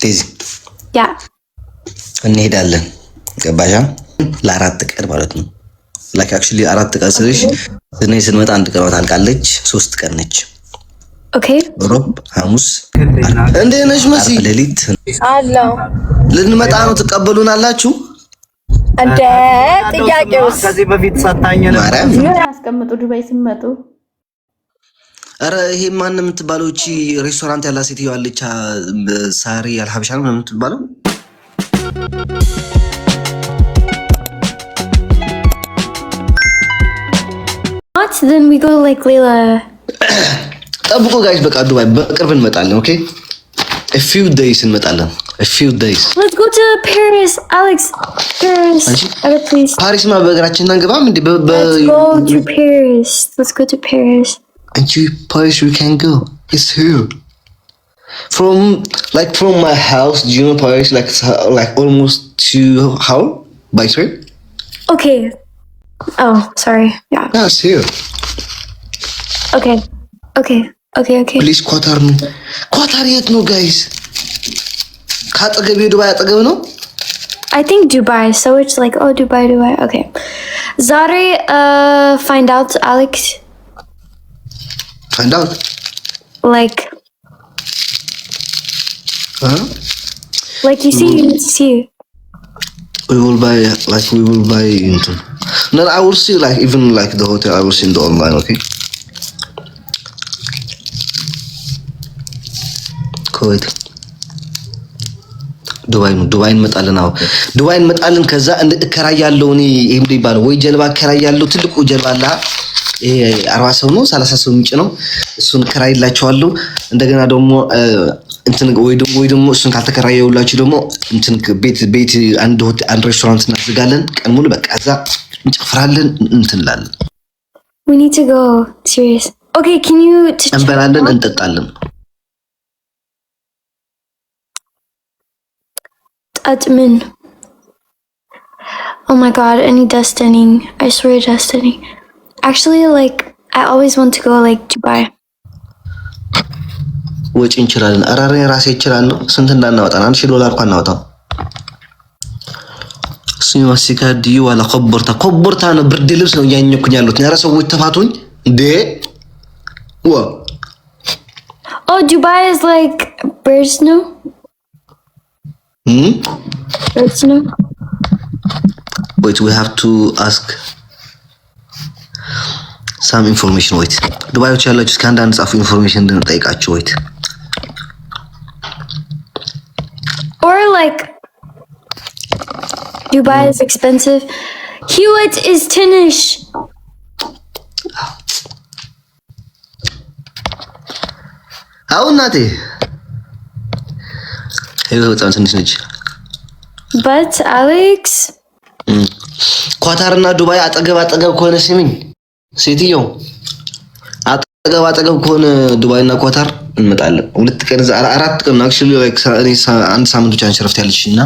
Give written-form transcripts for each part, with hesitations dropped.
ዴዚ ያ እንሄዳለን። ገባሻ? ለአራት ቀን ማለት ነው። ላይክ አክቹሊ አራት ቀን ስልሽ እኔ ስንመጣ አንድ ቀን ታልቃለች። 3 ቀን ነች። ኦኬ ሮብ፣ ሐሙስ እንዴ ነሽ መሲ? ሌሊት አላ ልንመጣ ነው። ትቀበሉናላችሁ? እንደ ጥያቄው ከዚህ በፊት ሰጣኝ ነው። ማርያም አስቀምጡ ዱባይ ሲመጡ። አረ ይሄ ማን የምትባለው እቺ ሬስቶራንት ያላት ሴትዮ አለች፣ ሳሪ አልሐበሻ ነው የምትባለው። What? Then we go like Layla. ጠብቁ ጋይስ፣ በቃ ዱባይ በቅርብ እንመጣለን። ኦኬ a few days እንመጣለን። a few days Let's go to Paris, Alex. Paris. Please. ፓሪስ ማ በእግራችን አንገባም እንዴ? Let's go to Paris. Let's go to Paris. And you Paris we can go. It's here. From my house, do you know Paris like almost 2 hours by train? Okay. Oh, sorry. Yeah. That's here. Okay. Please ኳታር ነው። ኳታር የት ነው ጋይስ? ካጠገብ ዱባይ አጠገብ ነው። I think Dubai. So it's like, oh, Dubai. Okay. Zare, find out, Alex. Find out. Like, huh? Like you see. We will buy into. No, I will see like even like the hotel. I will see in the online. Okay. Kuwait. ዱባይ እንመጣለን። አዎ ዱባይ እንመጣለን። ከዛ እከራያለሁ እኔ ይሄም ይባል ወይ ጀልባ እከራያለሁ። ትልቁ ጀልባ አለ። ይሄ 40 ሰው ነው 30 ሰው ምንጭ ነው። እሱን እከራይላችኋለሁ። እንደገና ደግሞ እንትን ወይ ደግሞ እሱን ካልተከራየውላችሁ ደግሞ እንትን ቤት አንድ ሬስቶራንት እናዘጋለን። ቀን ሙሉ በቃ እዛ እንጨፍራለን እንትንላለን። We need to go. Serious. Okay, can you እንበላለን እንጠጣለን። Admin. Oh my god, any Destiny. I swear Destiny. Actually, like, I always want to go, like, Dubai. ወጪ እንችላለን። አራሬ ራሴ እችላለሁ። ስንት እንዳናወጣ $1,000 እንኳን እናወጣው። ሲማሲካ ዲዩ ወላ ኮቦርታ ነው። ብርድ ልብስ ነው ያኘኩኝ ያሉት። ኧረ ሰዎች ተፋቱኝ እንዴ! Oh, Dubai is like birds, no? Birds, no? Wait, we have to ask some information. Wait. ዱባዮች ያላችሁ እስከ አንዳንድ ጻፉ ኢንፎርሜሽን እንጠይቃችሁ። Wait. Or like Dubai is expensive. Hewitt is Tinish. አሁን ናቴ በጣም ትንሽ ነች። But Alex ኳታርና ዱባይ አጠገብ ከሆነ ስሚኝ ሴትዮ፣ አጠገብ ከሆነ ዱባይና ኳታር እንመጣለን። 2 ቀን 4 ቀን አክቹሊ ላይክ አንድ ሳምንት ብቻ አንሸረፍት ያለችና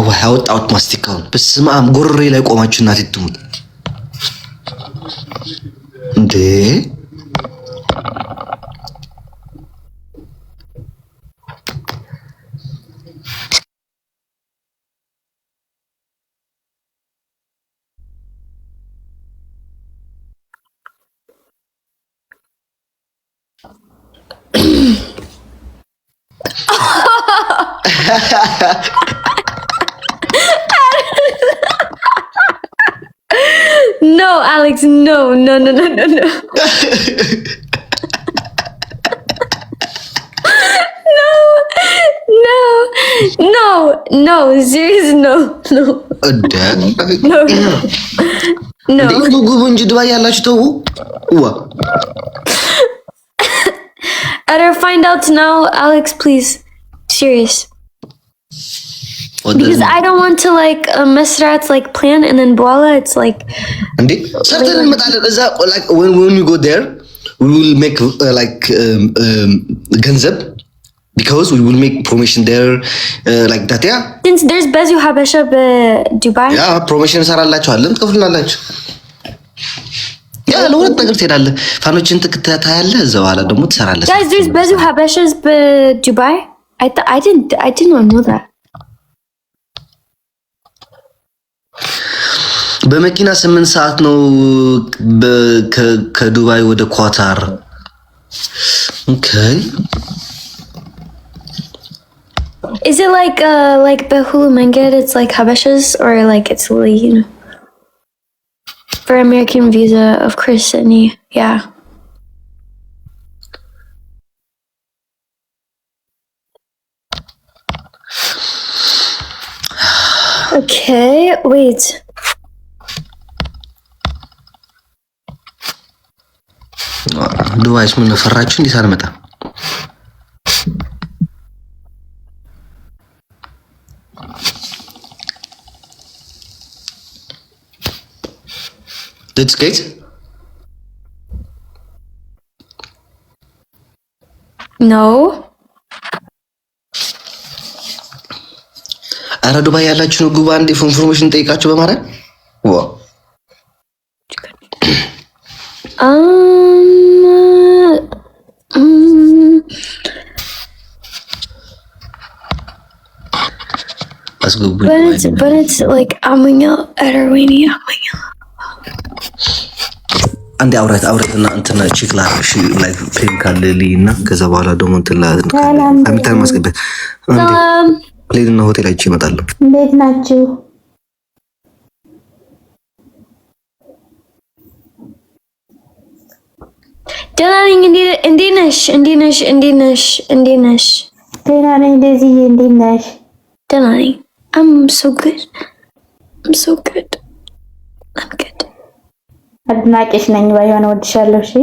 ወይ አውጣውት ማስቲካውን በስመ አብ ጎረሬ ላይ ቆማችሁ እናት ይትሙት እንዴ! No, Alex, no. No, serious, no. No. ጉጉንጅ ዱባይ ያላችሁ ተው Better find out now, Alex, please. Serious. Because I don't want to like Mesrat like plan and then voila, it's like. And certain like when we go there, we will make ganzab because we will make promotion there like that. Yeah. Since there's Bezu Habesha Dubai. Yeah, promotion saralachu allen kafulalachu. ያ ለሁለት ነገር ትሄዳለህ። ፋኖችን ትከታታለህ፣ እዛው በኋላ ደግሞ ትሰራለህ። Guys, there's ብዙ ሀበሻስ በዱባይ. I didn't know that. በመኪና 8 ሰዓት ነው ከዱባይ ወደ ኳታር። Okay. Is it like በሁሉ መንገድ it's like ሀበሻስ or like it's really, you know, for American visa of course, yeah. Okay, wait. ዱባይስ ምን ፈራችሁ? እንዴት አልመጣ? Let's get. No. አረ ዱባይ ያላችሁ ነው ጉባ እንደ ኢንፎርሜሽን ጠይቃችሁ በማለት ዋ but it's like አሞኛል አረወይኒ አሞኛል አንዴ አውራትና እንትና ቼክ ላድርግሽ ላይቭ ፕሌን ካለልኝና ከዛ በኋላ ደግሞ እንትና አሚታን ማስገባት አንዴ ፕሌንና ሆቴል አይቼ እመጣለሁ። እንዴት ናችሁ? ደህና ነኝ። እንዴት ነሽ? ደህና ነኝ። እንደዚህ እንዴት ነሽ? ደህና ነኝ። I'm so good. I'm good. አድናቂሽ ነኝ። ባይሆን እወድሻለሁ። እሺ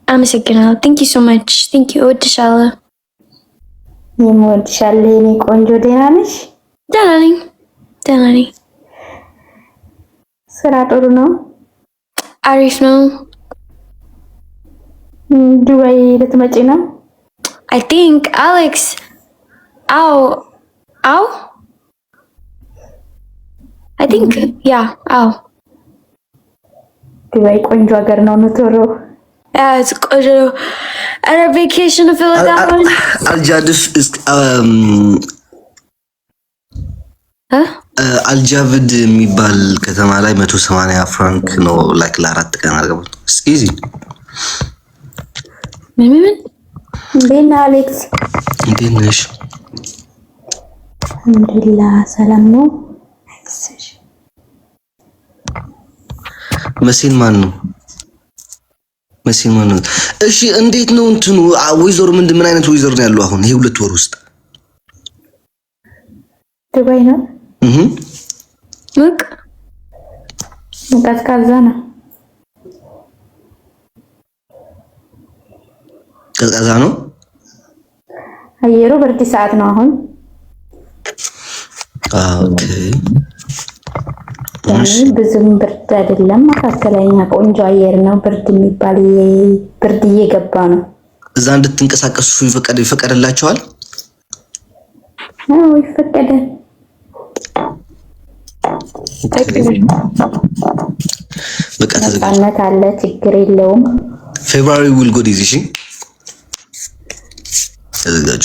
አመሰግናለሁ። Thank you so much. Thank you. እወድሻለሁ። እወድሻለሁ የኔ ቆንጆ። ደህና ነሽ? ደህና ነኝ። ስራ ጥሩ ነው? አሪፍ ነው። ዱባይ ልትመጪ ነው? I think Alex. አው I think yeah. አው ዱባይ ቆንጆ ሀገር ነው። ቶሎ it's ቆንጆ። አረ ቬኬሽን እፈልጋለሁ። አልጃድፍ አልጃብድ የሚባል ከተማ ላይ 180 ፍራንክ ነው ላይክ ለአራት ቀን አርገው ኢዚ ምን እንዴት ነህ አሌክስ? እንዴት ነሽ? አልሐምዱሊላህ ሰላም ነው። መሲን ማን ነው? እሺ እንዴት ነው እንትኑ ወይዘሮ ምን አይነት ወይዘሮ ነው ያለው አሁን ይሄ 2 ወር ውስጥ? ዱባይ ነው። ቀዝቃዛ ነው። ቀዝቃዛ ነው። አየሩ ብርድ ሰዓት ነው አሁን። ኦኬ ብዙም ብርድ አይደለም፣ መካከለኛ ቆንጆ አየር ነው። ብርድ የሚባል ብርድ እየገባ ነው። እዛ እንድትንቀሳቀሱ ይፈቀድላችኋል? አዎ ይፈቀዳል። በቃ ተዘጋጅነት አለ፣ ችግር የለውም። ፌብሩዋሪ ዊል ጎ ዲዚ እሺ ተዘጋጁ።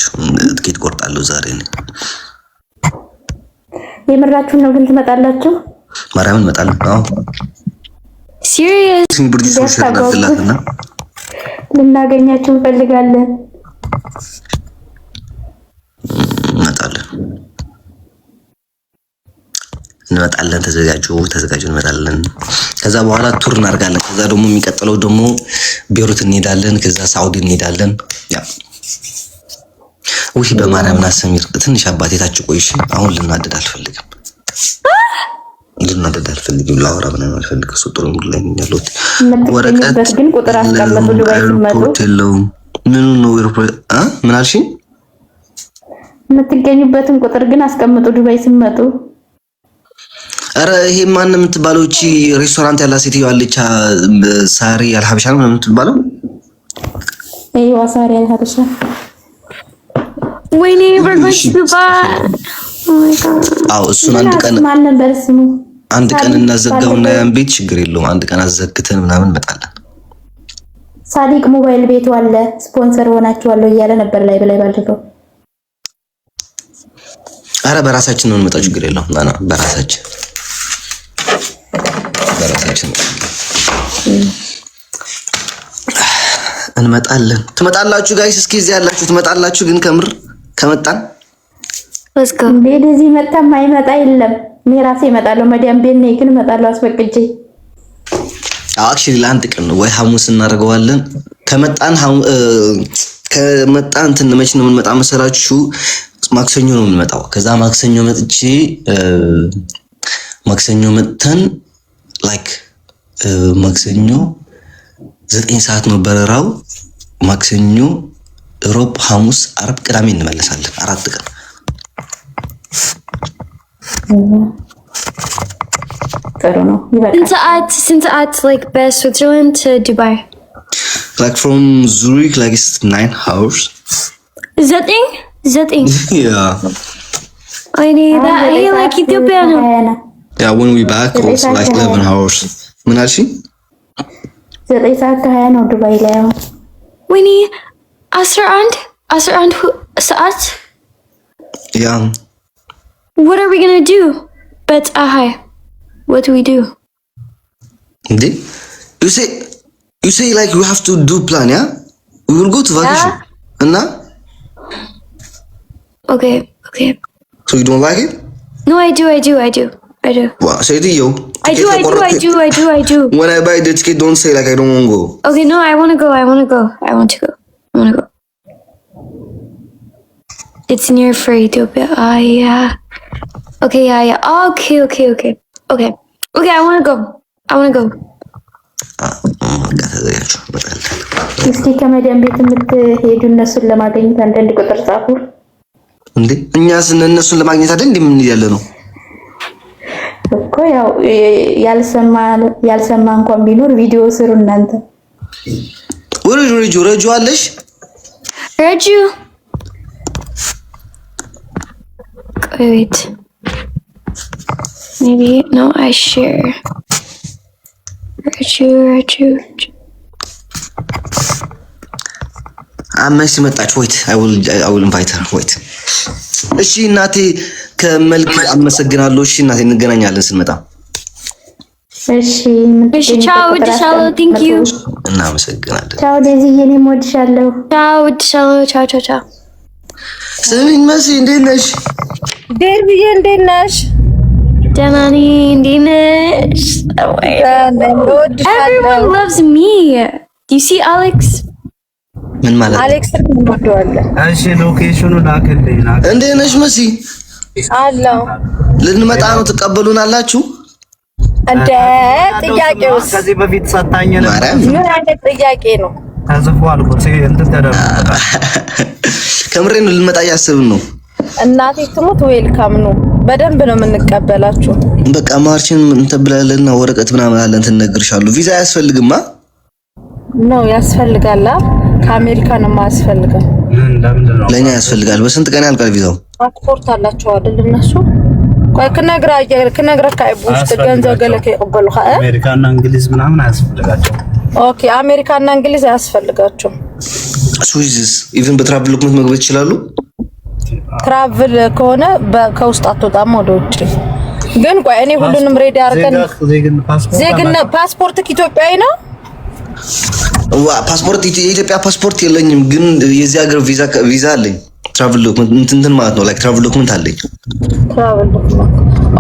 ትኬት ቆርጣለሁ ዛሬ ነው። የምራችሁ ነው ግን ትመጣላችሁ? ማርያምን እንመጣለን። አዎ ሲሪየስ ብርድ ሶሻልና ልናገኛችሁ እንፈልጋለን። እንመጣለን። ተዘጋጁ እንመጣለን። ከዛ በኋላ ቱር እናርጋለን። ከዛ ደግሞ የሚቀጥለው ደግሞ ቤሩት እንሄዳለን። ከዛ ሳውዲ እንሄዳለን። ያ ውይ በማርያምና ሰሚር ትንሽ አባቴ ታች ቆይሽ። አሁን ልናደድ አልፈልግም። ላውራ ምናምን አልፈልግም። ሱጥሩ ሙሉ ላይ ያለው ወረቀት ግን ቁጥር አስቀምጡ። ዱባይ ሲመጡ ምኑ ነው ኤርፖርት ምን አልሽኝ? የምትገኙበትን ቁጥር ግን አስቀምጡ ዱባይ ሲመጡ። አረ ይሄ ማን የምትባለው እቺ ሬስቶራንት ያላ ሴትዮ አለች ሳሪ አልሐበሻ ነው የምትባለው? አይዋ ሳሪ አልሐበሻ። ወይኔ በርጎች ዱባይ አው እሱን አንድ ቀን ማን ነበር ስሙ? አንድ ቀን እናዘጋውና ያን ቤት ችግር የለውም። አንድ ቀን አዘግተን ምናምን እንመጣለን። ሳዲቅ ሞባይል ቤቱ አለ ስፖንሰር ሆናችኋለሁ እያለ ነበር ላይ ባልደረው። አረ በራሳችን ነው እንመጣው፣ ችግር የለውም። ና በራሳችን እንመጣለን። ትመጣላችሁ ጋይስ፣ እስኪ እዚህ ያላችሁ ትመጣላችሁ። ግን ከምር ከመጣን let's go እንደዚህ መጣ ማይመጣ የለም። እኔ ራሴ እመጣለሁ። መዲያም ቤት ነኝ ግን እመጣለሁ አስፈቅጄ። አክቹሊ ለአንድ ቀን ወይ ሐሙስ እናደርገዋለን። ከመጣን እንትን መች ነው የምንመጣ መሰላችሁ? ማክሰኞ ነው የምንመጣው። ከዛ ማክሰኞ መጥቼ ማክሰኞ መጥተን ላይክ ማክሰኞ 9 ሰዓት ነው በረራው። ማክሰኞ፣ ሮብ፣ ሐሙስ፣ አርብ፣ ቅዳሜ እንመለሳለን። 4 ቀን ጥሩ ነው። since at like best Switzerland to Dubai like from Zurich like it's 9 hours. Zething Yeah, I need that. I like Ethiopia no. yeah, when we back also like 11 hours. ምን አልሽ? 9 ሰዓት ከ20 ነው ዱባይ ላይ። We need 11 ሰዓት. Yeah. What are we gonna do? But hi. What do we do? You say like we have to do plan, yeah? We will go to vacation. And now? Okay. So you don't like it? No, I do. Wow, say it yo. I do. When I buy the ticket, don't say like I don't want to go. Okay, no, I want to go. I want to go. It's near for Ethiopia. Yeah. Okay, yeah. Okay. I want to go. እስኪ ከመዲያም ቤት የምትሄዱ እነሱን ለማግኘት አንዳንድ ቁጥር ጻፉ። እንዴ እኛስ እነሱን ለማግኘት አይደል እንደምን ያለ ነው እኮ ያው ያልሰማ እንኳን ቢኖር ቪዲዮ ስሩ እናንተ። ረጁ አለሽ? ረጁ wait. Maybe no, I share. Raju. አመሲ መጣች። wait, I will invite her. wait. እሺ እናቴ ከመልክ አመሰግናለሁ። እሺ እናቴ እንገናኛለን ስንመጣ። እሺ ቻው። thank you. እናመሰግናለን። ቻው ዴዚ፣ እኔም ወድሻለሁ። ቻው። ስሚኝ መሲ፣ እንዴት ነሽ? ደርብዬ እንዴት ነሽ? ደህና ነኝ። እንዴት ነሽ? Everyone loves me. Do you see Alex? ምን ማለት አሌክስ እንወደዋለን። እሺ ሎኬሽኑን ላክልኝ። እንዴት ነሽ መሲ? አለው ልንመጣ ነው፣ ትቀበሉናላችሁ? እንደ ጥያቄውስ ከዚህ በፊት ሰጣኝ ነበር። ምን አይነት ጥያቄ ነው? ተጽፏል እኮ እንትን ተደርጎ ከምሬ ነው። ልንመጣ እያሰብን ነው። እናቴ ትሙት ዌልካም ነው። በደንብ ነው የምንቀበላችሁ። በቃ ማርችን እንተብላለና ወረቀት ምናምን አለ እንትን እነግርሻለሁ። ቪዛ አያስፈልግማ? ነው ያስፈልጋል። ከአሜሪካ ነው የማያስፈልገው። ለምንድን ነው? ለኛ ያስፈልጋል። በስንት ቀን ያልቃል ቪዛው? ፓስፖርት አላቸው አይደል እነሱ? ቆይ ከነግራ ካይቡስ ገንዘብ ገለከ ይቀበሉ። አሜሪካና እንግሊዝ ምናምን አያስፈልጋቸው። ኦኬ አሜሪካና እንግሊዝ አያስፈልጋቸው። ስዊዝስ ኢቭን በትራቭል ዶክመንት መግባት ይችላሉ? ትራቭል ከሆነ ከውስጥ አትወጣም ወደ ውጭ። ግን ቆይ እኔ ሁሉንም ሬዲ አድርገን ዜግነት ፓስፖርት ኢትዮጵያዊ ነው። ፓስፖርት የኢትዮጵያ ፓስፖርት የለኝም፣ ግን የዚህ ሀገር ቪዛ አለኝ። ትራቭል ዶክመንት እንትን ማለት ነው። ላይክ ትራቭል ዶክመንት አለኝ። ትራቭል ዶክመንት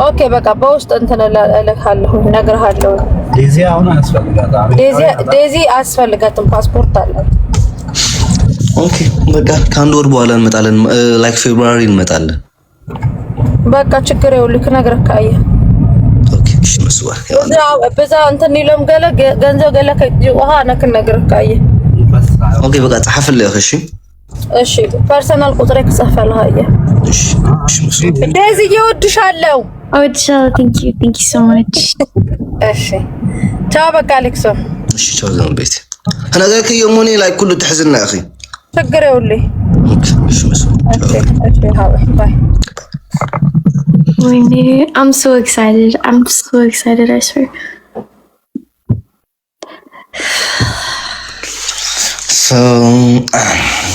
ኦኬ። በቃ በውስጥ እንትን እልካለሁ፣ እነግርሃለሁ። ዴዚ አሁን አያስፈልጋትም። ዴዚ አያስፈልጋትም፣ ፓስፖርት አላት። ኦኬ በቃ ከአንድ ወር በኋላ እንመጣለን። ላይክ ፌብሩዋሪ እንመጣለን። በቃ ችግር ይኸውልህ ነግረካየ። ኦኬ እሺ መስዋር በዛ እንትን ይለም ገንዘብ ገለከ ውሃ ነክ ነግረካየ። ኦኬ በቃ ጻፍልኝ። እሺ ፐርሰናል ቁጥሬ ከጻፈልህ አየ። እሺ መስዋር ዴዚ እወድሻለሁ። Thank you so much. እሺ ቻው በቃ አሌክሶ። እሺ ቻው ዘንቤት انا ذاك يوموني لا كله تحزننا يا اخي ችግር ይኸውልህ። ኦኬ እሺ መስዋር ባይ። I'm so excited. I swear. So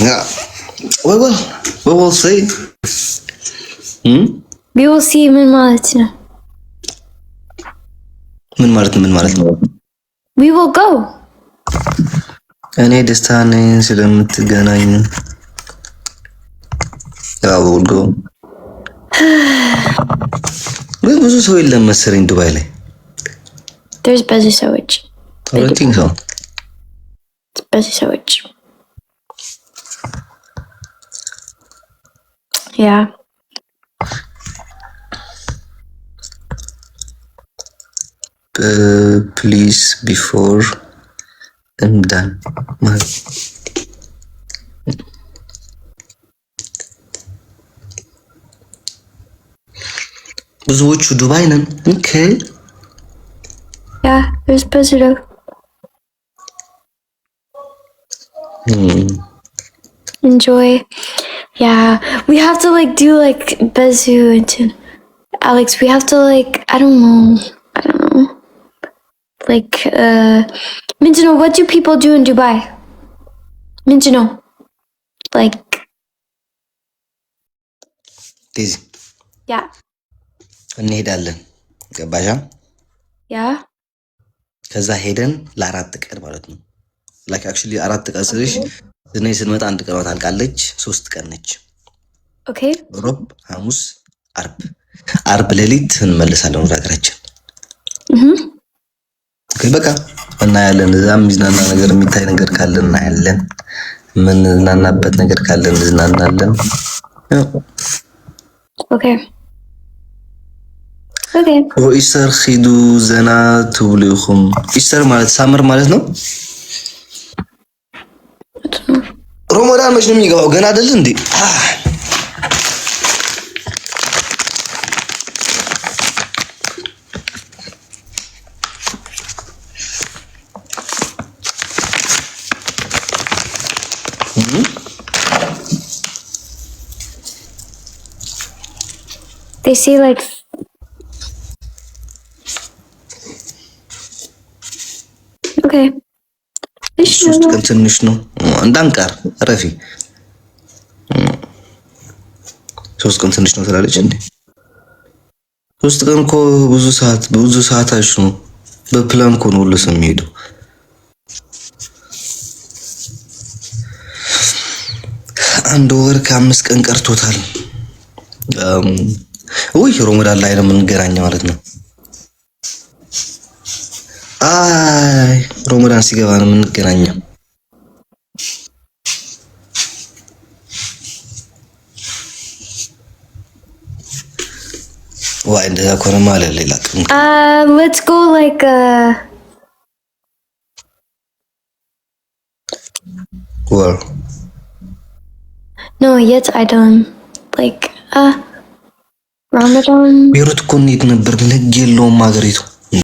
yeah, we will see. We will see ምን ማለት ነው? ምን ማለት ነው? We will go. እኔ ደስታ ነኝ ስለምትገናኙ። Yeah, we will go. ብዙ ሰው የለም መሰለኝ ዱባይ ላይ። There's busy ሰዎች. I don't think so. Busy ሰዎች. Yeah. Please before I'm done. ብዙዎቹ ዱባይ ነን። Okay. Yeah, there's busy though. Enjoy. Yeah, we have to like do like Bezu and Alex. We have to like I don't know. Like Minjino, what do people do in Dubai? Minjino, like ዲዚ yeah, እንሄዳለን። ገባሻ? yeah. ከዛ ሄደን ለአራት ቀን ማለት ነው። ላይክ አክቹሊ አራት ቀን ስልሽ እኔ ስንመጣ አንድ ቀን ታልቃለች። 3 ቀን ነች። Okay. ሮብ፣ ሐሙስ፣ አርብ ሌሊት እንመለሳለን ወደ ሀገራችን። በቃ እናያለን። እዛም የሚዝናና ነገር የሚታይ ነገር ካለ እናያለን። ምን እናናበት ነገር ካለ እንዝናናለን። Okay. Okay. ኢስተር ሂዱ ዘና ትብሉ ይኹም። ኢስተር ማለት ሳመር ማለት ነው። ሮመዳን መች ነው የሚገባው? ገና አይደል እንዴ? They say like okay. ሶስት ቀን ትንሽ ነው እንዳንቀር ረፊ 3 ቀን ትንሽ ነው ትላለች እንዴ? 3 ቀን እኮ ብዙ ሰዓታች ነው። በፕላን እኮ ነው ሁሉ ሰው የሚሄደው። አንድ ወር ከ5 ቀን ቀርቶታል። ወይ ሮመዳን ላይ ነው የምንገናኘው ማለት ነው። አይ ሮመዳን ሲገባ ነው የምንገናኘው። ዋይ እንደዛ ከሆነ ማለት ሌላ ቀን let's go like ወር no yet I don't like Ramadan ቤሩት እኮ እንዴት ነበር? ግን ህግ የለውም ሀገሪቱ።